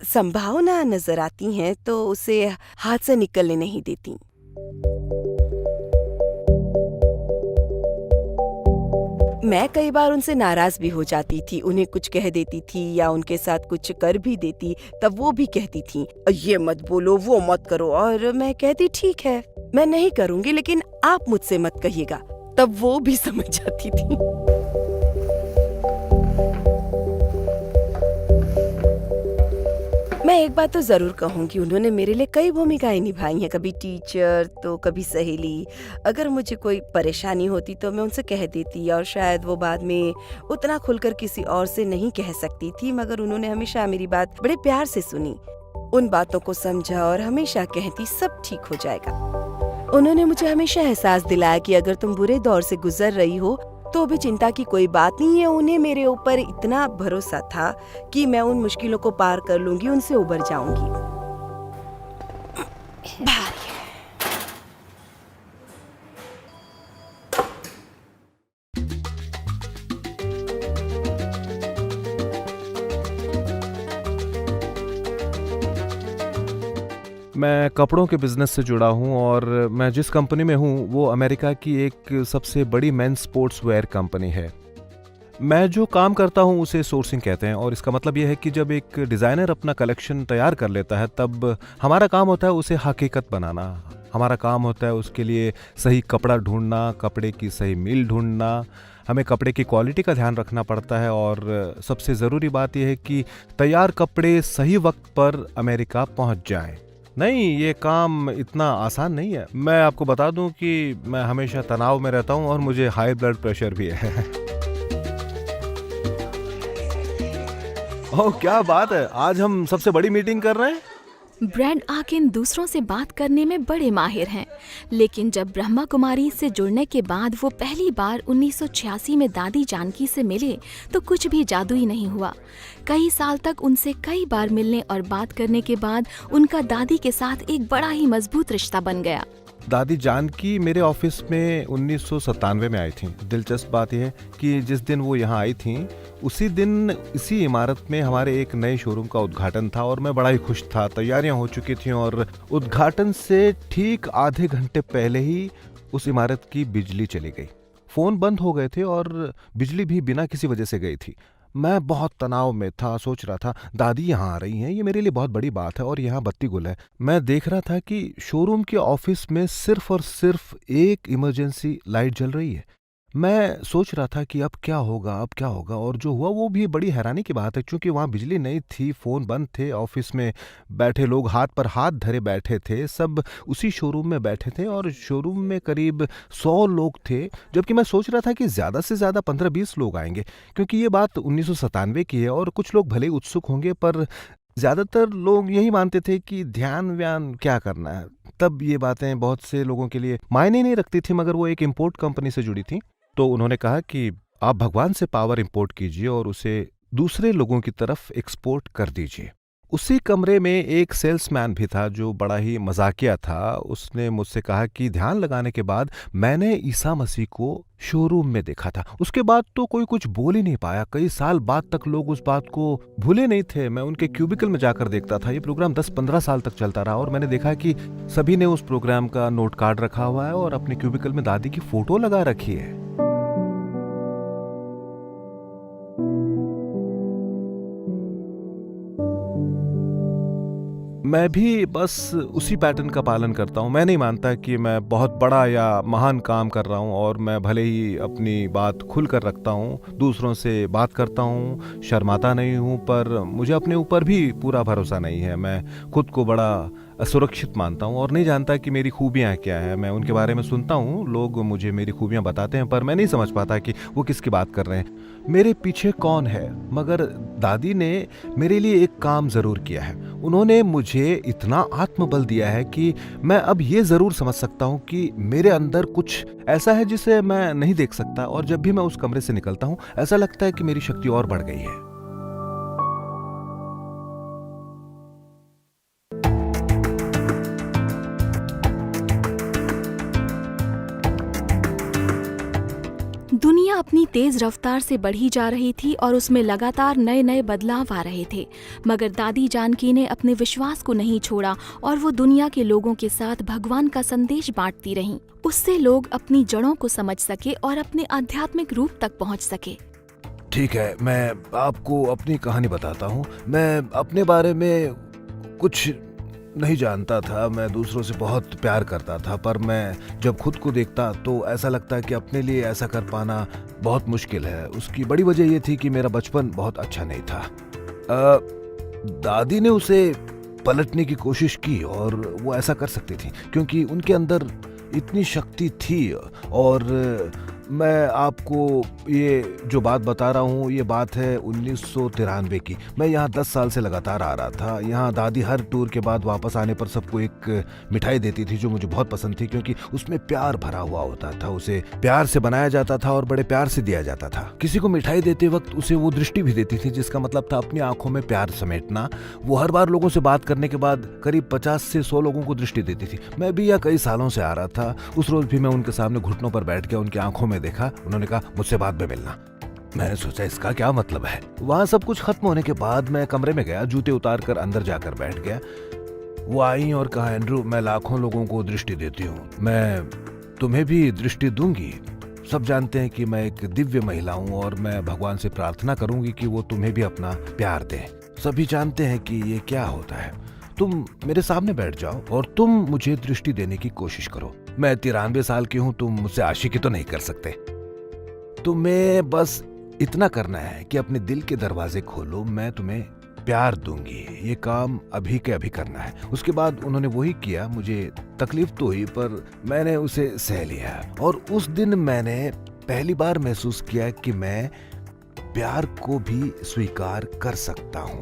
संभावना नजर आती हैं तो उसे हाथ से निकलने नहीं देती। मैं कई बार उनसे नाराज भी हो जाती थी, उन्हें कुछ कह देती थी या उनके साथ कुछ कर भी देती। तब वो भी कहती थी ये मत बोलो, वो मत करो, और मैं कहती ठीक है मैं नहीं करूंगी, लेकिन आप मुझसे मत कहिएगा। तब वो भी समझ जाती थी। मैं एक बात तो जरूर कहूंगी, उन्होंने मेरे लिए कई भूमिकाएं निभाई हैं, कभी टीचर तो कभी सहेली। अगर मुझे कोई परेशानी होती तो मैं उनसे कह देती और शायद वो बाद में उतना खुलकर किसी और से नहीं कह सकती थी, मगर उन्होंने हमेशा मेरी बात बड़े प्यार से सुनी, उन बातों को समझा और हमेशा कहती सब ठीक हो जाएगा। उन्होंने मुझे हमेशा एहसास दिलाया कि अगर तुम बुरे दौर से गुजर रही हो तो भी चिंता की कोई बात नहीं है। उन्हें मेरे ऊपर इतना भरोसा था कि मैं उन मुश्किलों को पार कर लूंगी, उनसे उबर जाऊंगी। मैं कपड़ों के बिजनेस से जुड़ा हूं और मैं जिस कंपनी में हूं वो अमेरिका की एक सबसे बड़ी मेंस स्पोर्ट्स वेयर कंपनी है। मैं जो काम करता हूं उसे सोर्सिंग कहते हैं और इसका मतलब यह है कि जब एक डिज़ाइनर अपना कलेक्शन तैयार कर लेता है तब हमारा काम होता है उसे हकीकत बनाना। हमारा काम होता है उसके लिए सही कपड़ा ढूंढना, कपड़े की सही मिल ढूंढना, हमें कपड़े की क्वालिटी का ध्यान रखना पड़ता है और सबसे ज़रूरी बात यह है कि तैयार कपड़े सही वक्त पर अमेरिका पहुंच जाएं। नहीं, ये काम इतना आसान नहीं है। मैं आपको बता दूं कि मैं हमेशा तनाव में रहता हूं और मुझे हाई ब्लड प्रेशर भी है। ओह, क्या बात है, आज हम सबसे बड़ी मीटिंग कर रहे हैं। ब्रैड आकिन दूसरों से बात करने में बड़े माहिर हैं, लेकिन जब ब्रह्मा कुमारी से जुड़ने के बाद वो पहली बार 1986 में दादी जानकी से मिले तो कुछ भी जादुई नहीं हुआ। कई साल तक उनसे कई बार मिलने और बात करने के बाद उनका दादी के साथ एक बड़ा ही मजबूत रिश्ता बन गया। दादी जानकी मेरे ऑफिस में 1997 में आई थी। दिलचस्प बात यह है कि जिस दिन वो यहाँ आई थी उसी दिन इसी इमारत में हमारे एक नए शोरूम का उद्घाटन था और मैं बड़ा ही खुश था। तैयारियां हो चुकी थीं और उद्घाटन से ठीक आधे घंटे पहले ही उस इमारत की बिजली चली गई। फ़ोन बंद हो गए थे और बिजली भी बिना किसी वजह से गई थी। मैं बहुत तनाव में था, सोच रहा था दादी यहाँ आ रही हैं, ये मेरे लिए बहुत बड़ी बात है और यहाँ बत्ती गुल है। मैं देख रहा था कि शोरूम के ऑफिस में सिर्फ और सिर्फ एक इमरजेंसी लाइट जल रही है। मैं सोच रहा था कि अब क्या होगा, और जो हुआ वो भी बड़ी हैरानी की बात है क्योंकि वहाँ बिजली नहीं थी, फ़ोन बंद थे, ऑफिस में बैठे लोग हाथ पर हाथ धरे बैठे थे, सब उसी शोरूम में बैठे थे और शोरूम में करीब 100 लोग थे, जबकि मैं सोच रहा था कि ज़्यादा से ज़्यादा 15-20 लोग आएंगे क्योंकि ये बात 1997 की है और कुछ लोग भले ही उत्सुक होंगे पर ज़्यादातर लोग यही मानते थे कि ध्यान व्यान क्या करना है। तब ये बातें बहुत से लोगों के लिए मायने नहीं रखती थी, मगर वो एक इम्पोर्ट कंपनी से जुड़ी थी। तो उन्होंने कहा कि आप भगवान से पावर इंपोर्ट कीजिए और उसे दूसरे लोगों की तरफ एक्सपोर्ट कर दीजिए। उसी कमरे में एक सेल्समैन भी था जो बड़ा ही मजाकिया था। उसने मुझसे कहा कि ध्यान लगाने के बाद मैंने ईसा मसीह को शोरूम में देखा था। उसके बाद तो कोई कुछ बोल ही नहीं पाया। कई साल बाद तक लोग उस बात को भूले नहीं थे। मैं उनके क्यूबिकल में जाकर देखता था। ये प्रोग्राम 10-15 साल तक चलता रहा और मैंने देखा कि सभी ने उस प्रोग्राम का नोट कार्ड रखा हुआ है और अपने क्यूबिकल में दादी की फोटो लगा रखी है। मैं भी बस उसी पैटर्न का पालन करता हूँ। मैं नहीं मानता कि मैं बहुत बड़ा या महान काम कर रहा हूँ और मैं भले ही अपनी बात खुल कर रखता हूँ, दूसरों से बात करता हूँ, शर्माता नहीं हूँ, पर मुझे अपने ऊपर भी पूरा भरोसा नहीं है। मैं खुद को बड़ा असुरक्षित मानता हूँ और नहीं जानता कि मेरी खूबियाँ क्या है। मैं उनके बारे में सुनता हूँ, लोग मुझे मेरी खूबियाँ बताते हैं, पर मैं नहीं समझ पाता कि वो किसकी बात कर रहे हैं, मेरे पीछे कौन है। मगर दादी ने मेरे लिए एक काम ज़रूर किया है। उन्होंने मुझे इतना आत्मबल दिया है कि मैं अब ये ज़रूर समझ सकता हूँ कि मेरे अंदर कुछ ऐसा है जिसे मैं नहीं देख सकता, और जब भी मैं उस कमरे से निकलता हूँ ऐसा लगता है कि मेरी शक्ति और बढ़ गई है। दुनिया अपनी तेज रफ्तार से बढ़ी जा रही थी और उसमें लगातार नए नए बदलाव आ रहे थे, मगर दादी जानकी ने अपने विश्वास को नहीं छोड़ा और वो दुनिया के लोगों के साथ भगवान का संदेश बांटती रहीं। उससे लोग अपनी जड़ों को समझ सके और अपने आध्यात्मिक रूप तक पहुंच सके। ठीक है, मैं आपको अपनी कहानी बताता हूँ। मैं अपने बारे में कुछ नहीं जानता था। मैं दूसरों से बहुत प्यार करता था, पर मैं जब खुद को देखता तो ऐसा लगता है कि अपने लिए ऐसा कर पाना बहुत मुश्किल है। उसकी बड़ी वजह यह थी कि मेरा बचपन बहुत अच्छा नहीं था। दादी ने उसे पलटने की कोशिश की और वो ऐसा कर सकती थी क्योंकि उनके अंदर इतनी शक्ति थी। और मैं आपको ये जो बात बता रहा हूँ ये बात है 1993 की। मैं यहाँ 10 साल से लगातार आ रहा था। यहाँ दादी हर टूर के बाद वापस आने पर सबको एक मिठाई देती थी जो मुझे बहुत पसंद थी क्योंकि उसमें प्यार भरा हुआ होता था। उसे प्यार से बनाया जाता था और बड़े प्यार से दिया जाता था। किसी को मिठाई देते वक्त उसे वो दृष्टि भी देती थी जिसका मतलब था अपनी आंखों में प्यार समेटना। वो हर बार लोगों से बात करने के बाद करीब 50 से 100 लोगों को दृष्टि देती थी। मैं भी यहाँ कई सालों से आ रहा था। उस रोज भी मैं उनके सामने घुटनों पर बैठ गया, उनकी आंखों में देखा। उन्होंने कहा मुझसे बाद में मिलना। मैंने सोचा इसका क्या मतलब है। वहां सब कुछ खत्म होने के बाद मैं कमरे में गया, जूते उतार कर अंदर जाकर बैठ गया। वो आई और कहा, एंड्रू, मैं लाखों लोगों को दृष्टि देती हूँ, मैं तुम्हें भी दृष्टि दूंगी। सब जानते हैं कि मैं एक दिव्य महिला हूँ और मैं भगवान से प्रार्थना करूंगी कि वो तुम्हें भी अपना प्यार दे। सभी जानते हैं कि ये क्या होता है। तुम मेरे सामने बैठ जाओ और तुम मुझे दृष्टि देने की कोशिश करो। मैं 93 साल की हूँ, तुम मुझसे आशिकी तो नहीं कर सकते। तुम्हें बस इतना करना है कि अपने दिल के दरवाजे खोलो, मैं तुम्हें प्यार दूंगी, ये काम अभी के अभी करना है। उसके बाद उन्होंने वही किया। मुझे तकलीफ तो हुई पर मैंने उसे सह लिया, और उस दिन मैंने पहली बार महसूस किया कि मैं प्यार को भी स्वीकार कर सकता हूँ।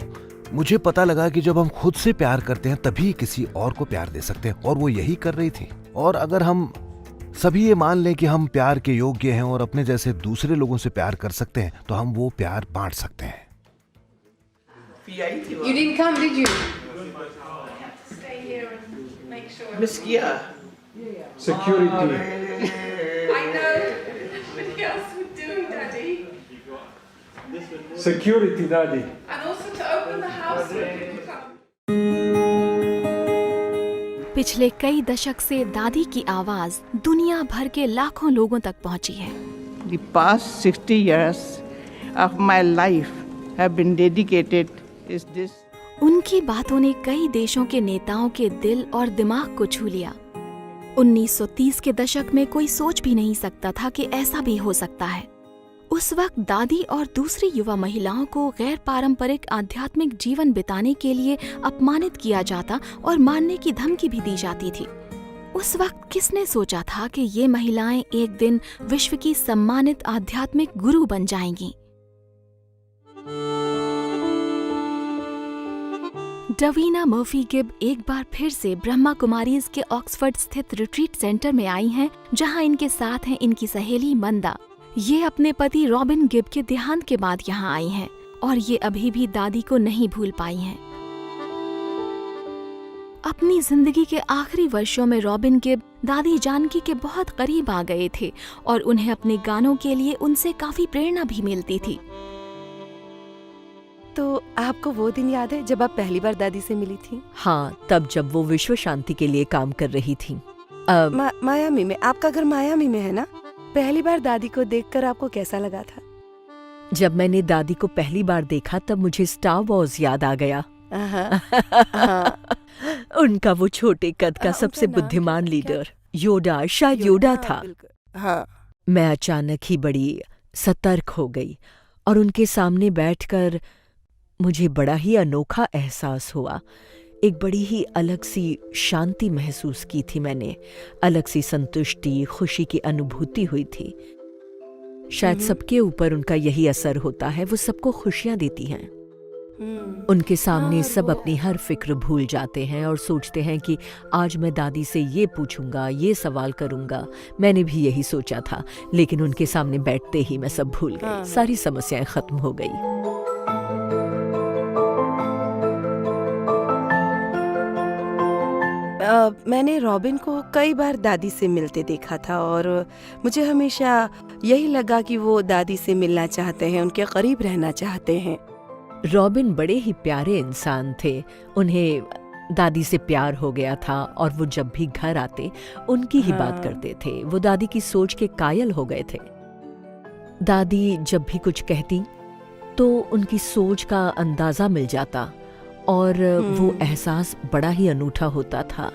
मुझे पता लगा कि जब हम खुद से प्यार करते हैं तभी किसी और को प्यार दे सकते हैं, और वो यही कर रही थी। और अगर हम सभी ये मान लें कि हम प्यार के योग्य हैं और अपने जैसे दूसरे लोगों से प्यार कर सकते हैं, तो हम वो प्यार बांट सकते हैं। You didn't come, did you? Miss किया। Security. I know. What else we're doing, Daddy? Security, Daddy. And also to open the house so people come. पिछले कई दशक से दादी की आवाज दुनिया भर के लाखों लोगों तक पहुंची है। The past 60 years of my life have been dedicated is this. उनकी बातों ने कई देशों के नेताओं के दिल और दिमाग को छू लिया। 1930 के दशक में कोई सोच भी नहीं सकता था कि ऐसा भी हो सकता है। उस वक्त दादी और दूसरी युवा महिलाओं को गैर पारंपरिक आध्यात्मिक जीवन बिताने के लिए अपमानित किया जाता और मारने की धमकी भी दी जाती थी। उस वक्त किसने सोचा था कि ये महिलाएं एक दिन विश्व की सम्मानित आध्यात्मिक गुरु बन जाएंगी। डवीना मर्फी गिब एक बार फिर से ब्रह्मा कुमारीज के ऑक्सफोर्ड स्थित रिट्रीट सेंटर में आई हैं, जहां इनके साथ हैं इनकी सहेली मंदा। ये अपने पति रॉबिन गिब के देहांत के बाद यहाँ आई हैं और ये अभी भी दादी को नहीं भूल पाई हैं। अपनी जिंदगी के आखिरी वर्षों में रॉबिन गिब दादी जानकी के बहुत करीब आ गए थे और उन्हें अपने गानों के लिए उनसे काफी प्रेरणा भी मिलती थी। तो आपको वो दिन याद है जब आप पहली बार दादी से मिली थी? हाँ, तब जब वो विश्व शांति के लिए काम कर रही थी। मायामी में। आपका घर मायामी में है ना? पहली बार दादी को देखकर आपको कैसा लगा था? जब मैंने दादी को पहली बार देखा तब मुझे स्टार वॉर्स याद आ गया। उनका वो छोटे कद का सबसे बुद्धिमान लीडर योडा, शायद योडा था। हाँ। मैं अचानक ही बड़ी सतर्क हो गई और उनके सामने बैठकर मुझे बड़ा ही अनोखा एहसास हुआ। एक बड़ी ही अलग सी शांति महसूस की थी मैंने, अलग सी संतुष्टि, खुशी की अनुभूति हुई थी। शायद सबके ऊपर उनका यही असर होता है, वो सबको खुशियां देती हैं। उनके सामने सब अपनी हर फिक्र भूल जाते हैं और सोचते हैं कि आज मैं दादी से ये पूछूंगा, ये सवाल करूंगा। मैंने भी यही सोचा था, लेकिन उनके सामने बैठते ही मैं सब भूल गई। सारी समस्याएं खत्म हो गई। मैंने रॉबिन को कई बार दादी से मिलते देखा था और मुझे हमेशा यही लगा कि वो दादी से मिलना चाहते हैं, उनके करीब रहना चाहते हैं। रॉबिन बड़े ही प्यारे इंसान थे। उन्हें दादी से प्यार हो गया था और वो जब भी घर आते उनकी ही बात करते थे। वो दादी की सोच के कायल हो गए थे। दादी जब भी कुछ कहती तो उनकी सोच का अंदाजा मिल जाता और वो एहसास बड़ा ही अनूठा होता था।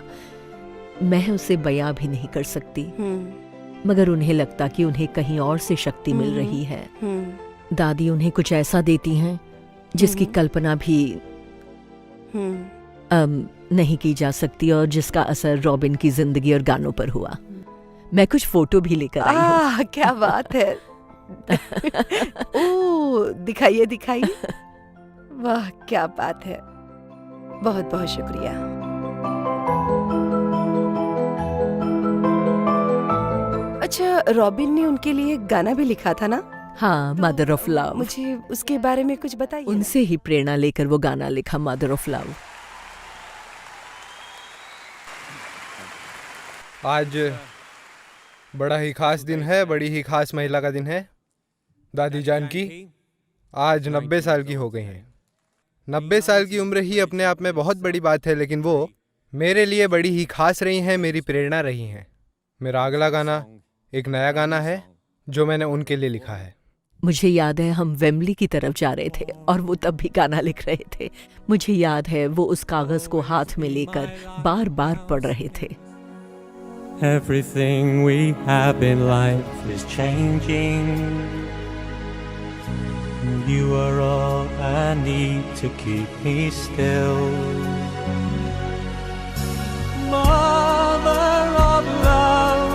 मैं उसे बयां भी नहीं कर सकती, मगर उन्हें लगता कि उन्हें कहीं और से शक्ति मिल रही है। दादी उन्हें कुछ ऐसा देती हैं जिसकी कल्पना भी नहीं की जा सकती और जिसका असर रॉबिन की जिंदगी और गानों पर हुआ। मैं कुछ फोटो भी लेकर आई हूँ। क्या बात है। ओह, दिखाइए दिखाइए। वाह, क्या बात है। बहुत बहुत शुक्रिया। अच्छा, रॉबिन ने उनके लिए गाना भी लिखा था ना? हाँ, मदर ऑफ लव। मुझे उसके बारे में कुछ बताइए। उनसे ही प्रेरणा लेकर वो गाना लिखा, मदर ऑफ लव। आज बड़ा ही खास दिन है, बड़ी ही खास महिला का दिन है। दादी जानकी आज 90 साल की हो गई हैं। 90 साल की उम्र ही अपने आप में बहुत बड़ी बात है, लेकिन वो मेरे लिए बड़ी ही खास रही हैं, मेरी प्रेरणा रही हैं। मेरा अगला गाना एक नया गाना है जो मैंने उनके लिए लिखा है। मुझे याद है हम वेम्बली की तरफ जा रहे थे और वो तब भी गाना लिख रहे थे। मुझे याद है वो उस कागज को हाथ में लेकर बार बार पढ़ रहे थे। Everything we have in life is changing. You are all I need to keep me still. Mother of love,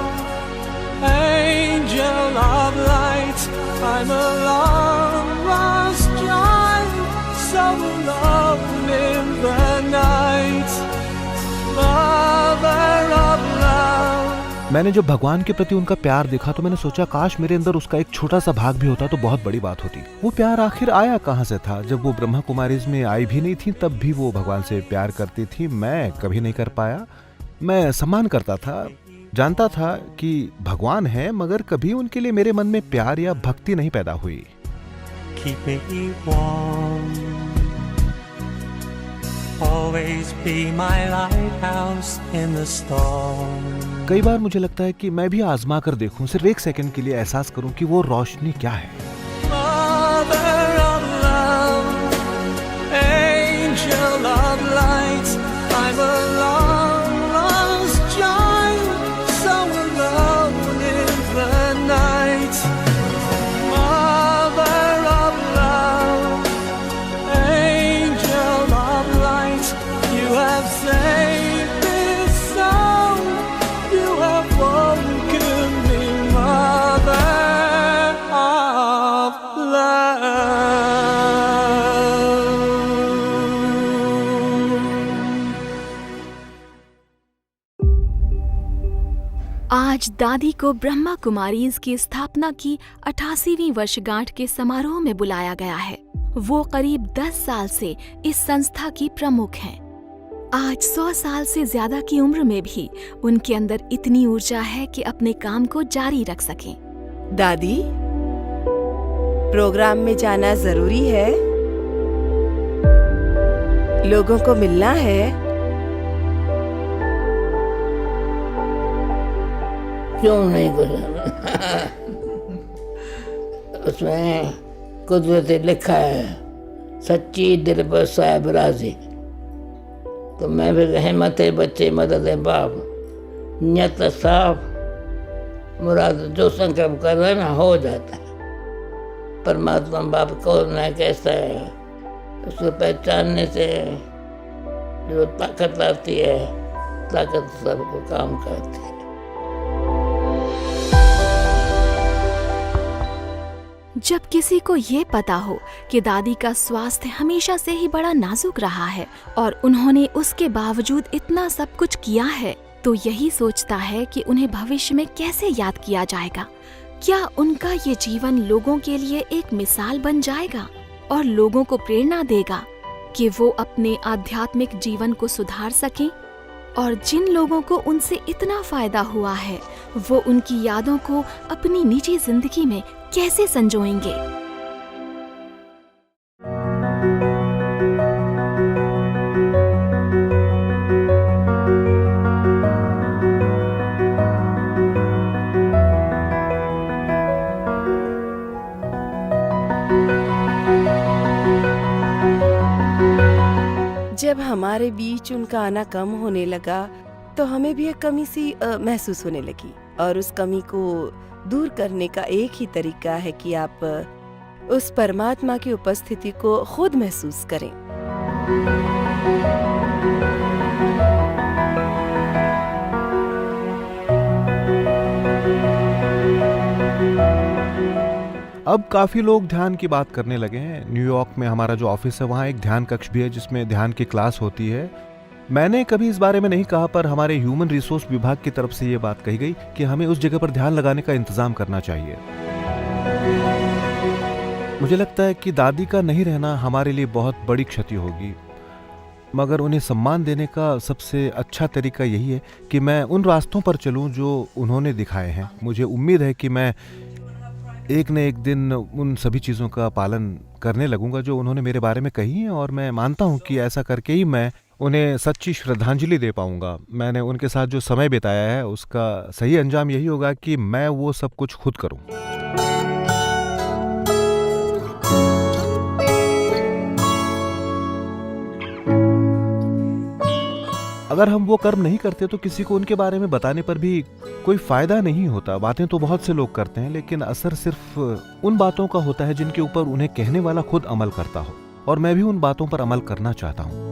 angel of light, I'm a long lost child, so alone in the night. Mother of love. मैंने जब भगवान के प्रति उनका प्यार देखा तो मैंने सोचा काश मेरे अंदर उसका एक छोटा सा भाग भी होता तो बहुत बड़ी बात होती। वो प्यार आखिर आया कहाँ से था? जब वो ब्रह्मा कुमारीज में आई भी नहीं थी तब भी वो भगवान से प्यार करती थी। मैं कभी नहीं कर पाया। मैं सम्मान करता था, जानता था कि भगवान है, मगर कभी उनके लिए मेरे मन में प्यार या भक्ति नहीं पैदा हुई। Keep me warm. Always be my lighthouse in the storm. कई बार मुझे लगता है कि मैं भी आजमा कर देखूं, सिर्फ एक सेकंड के लिए एहसास करूं कि वो रोशनी क्या है। Mother of love, angel of light, I'm a long lost child, so alone in the night. Mother of love, angel of light, you have saved this soul, you have woken me, Mother of love. आज दादी को ब्रह्मा कुमारीज की स्थापना की 88वीं वर्षगांठ के समारोह में बुलाया गया है। वो करीब 10 साल से इस संस्था की प्रमुख हैं। आज 100 साल से ज्यादा की उम्र में भी उनके अंदर इतनी ऊर्जा है कि अपने काम को जारी रख सकें। दादी, प्रोग्राम में जाना जरूरी है? लोगों को मिलना है? क्यों नहीं गुजरना? उसमें कुदरत लिखा है, सच्ची दिल पर साहिब राजी। तो मैं भी हिम्मत बच्चे मदद बाप, नियत साफ, मुराद जो संकल्प कर रहे ना हो जाता है। परमात्मा बाप कौन है, कैसा है, उसको पहचानने से जो ताकत आती है, ताकत सबको काम करती है। जब किसी को ये पता हो कि दादी का स्वास्थ्य हमेशा से ही बड़ा नाजुक रहा है और उन्होंने उसके बावजूद इतना सब कुछ किया है, तो यही सोचता है कि उन्हें भविष्य में कैसे याद किया जाएगा। क्या उनका ये जीवन लोगों के लिए एक मिसाल बन जाएगा और लोगों को प्रेरणा देगा कि वो अपने आध्यात्मिक जीवन को सुधार सकें? और जिन लोगों को उनसे इतना फायदा हुआ है, वो उनकी यादों को अपनी निजी जिंदगी में कैसे संजोएंगे? जब हमारे बीच उनका आना कम होने लगा तो हमें भी एक कमी सी महसूस होने लगी, और उस कमी को दूर करने का एक ही तरीका है कि आप उस परमात्मा की उपस्थिति को खुद महसूस करें। अब काफी लोग ध्यान की बात करने लगे हैं। न्यूयॉर्क में हमारा जो ऑफिस है वहाँ एक ध्यान कक्ष भी है जिसमें ध्यान की क्लास होती है। मैंने कभी इस बारे में नहीं कहा, पर हमारे ह्यूमन रिसोर्स विभाग की तरफ से ये बात कही गई कि हमें उस जगह पर ध्यान लगाने का इंतजाम करना चाहिए। मुझे लगता है कि दादी का नहीं रहना हमारे लिए बहुत बड़ी क्षति होगी, मगर उन्हें सम्मान देने का सबसे अच्छा तरीका यही है कि मैं उन रास्तों पर चलूं जो उन्होंने दिखाए हैं। मुझे उम्मीद है कि मैं एक न एक दिन उन सभी चीज़ों का पालन करने लगूंगा जो उन्होंने मेरे बारे में कही हैं, और मैं मानता हूं कि ऐसा करके ही मैं उन्हें सच्ची श्रद्धांजलि दे पाऊंगा। मैंने उनके साथ जो समय बिताया है उसका सही अंजाम यही होगा कि मैं वो सब कुछ खुद करूं। अगर हम वो कर्म नहीं करते तो किसी को उनके बारे में बताने पर भी कोई फायदा नहीं होता। बातें तो बहुत से लोग करते हैं, लेकिन असर सिर्फ उन बातों का होता है जिनके ऊपर उन्हें कहने वाला खुद अमल करता हो, और मैं भी उन बातों पर अमल करना चाहता हूँ।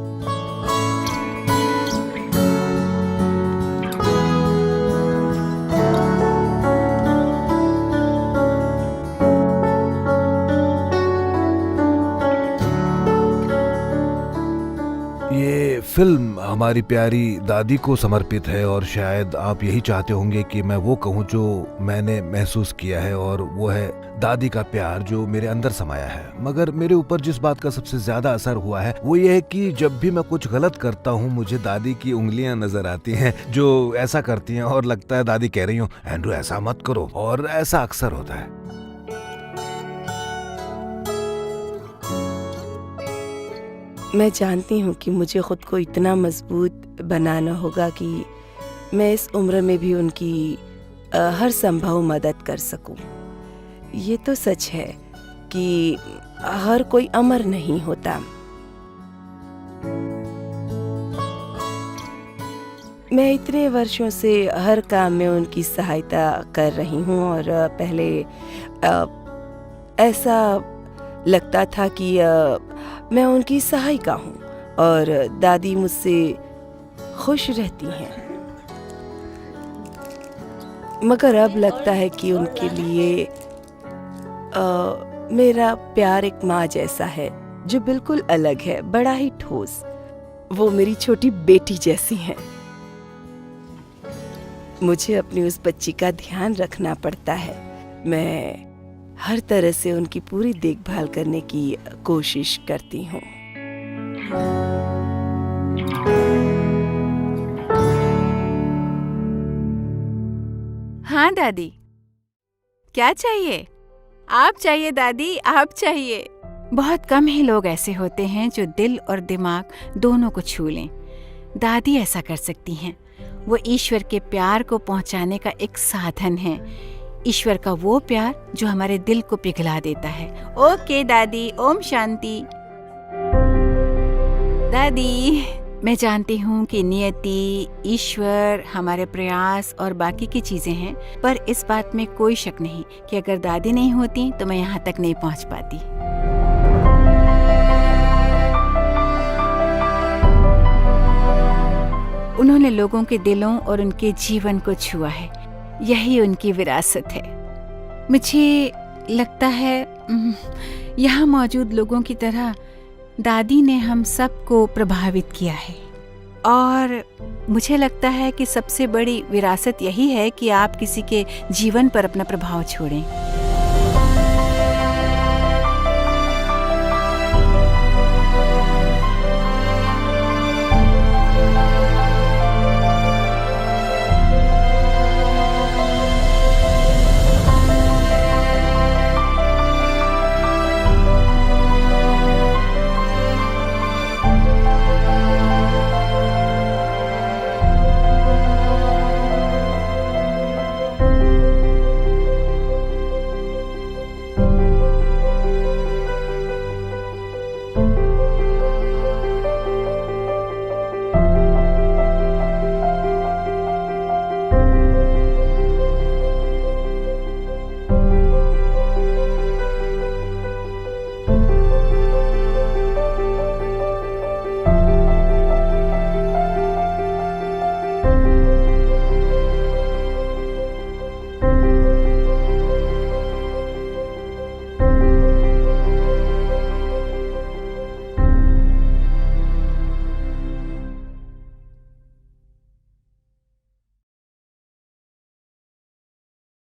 ये फिल्म हमारी प्यारी दादी को समर्पित है, और शायद आप यही चाहते होंगे कि मैं वो कहूँ जो मैंने महसूस किया है, और वो है दादी का प्यार जो मेरे अंदर समाया है। मगर मेरे ऊपर जिस बात का सबसे ज्यादा असर हुआ है वो ये है कि जब भी मैं कुछ गलत करता हूँ मुझे दादी की उंगलियां नजर आती हैं जो ऐसा करती हैं, और लगता है दादी कह रही हूँ एंड्रू ऐसा मत करो, और ऐसा अक्सर होता है। मैं जानती हूँ कि मुझे खुद को इतना मजबूत बनाना होगा कि मैं इस उम्र में भी उनकी हर संभव मदद कर सकूं। ये तो सच है कि हर कोई अमर नहीं होता। मैं इतने वर्षों से हर काम में उनकी सहायता कर रही हूँ, और पहले ऐसा लगता था कि मैं उनकी सहायिका हूँ और दादी मुझसे खुश रहती हैं। मगर अब लगता है कि उनके लिए मेरा प्यार एक माँ जैसा है जो बिल्कुल अलग है, बड़ा ही ठोस। वो मेरी छोटी बेटी जैसी हैं। मुझे अपनी उस बच्ची का ध्यान रखना पड़ता है। मैं हर तरह से उनकी पूरी देखभाल करने की कोशिश करती हूँ। हाँ दादी, क्या चाहिए? आप चाहिए दादी, आप चाहिए। बहुत कम ही लोग ऐसे होते हैं जो दिल और दिमाग दोनों को छू लें। दादी ऐसा कर सकती हैं। वो ईश्वर के प्यार को पहुंचाने का एक साधन है। ईश्वर का वो प्यार जो हमारे दिल को पिघला देता है। ओके दादी, ओम शांति। दादी, मैं जानती हूँ कि नियति, ईश्वर, हमारे प्रयास और बाकी की चीजें हैं, पर इस बात में कोई शक नहीं कि अगर दादी नहीं होती तो मैं यहाँ तक नहीं पहुँच पाती। उन्होंने लोगों के दिलों और उनके जीवन को छुआ है। यही उनकी विरासत है। मुझे लगता है यहाँ मौजूद लोगों की तरह दादी ने हम सबको प्रभावित किया है, और मुझे लगता है कि सबसे बड़ी विरासत यही है कि आप किसी के जीवन पर अपना प्रभाव छोड़ें।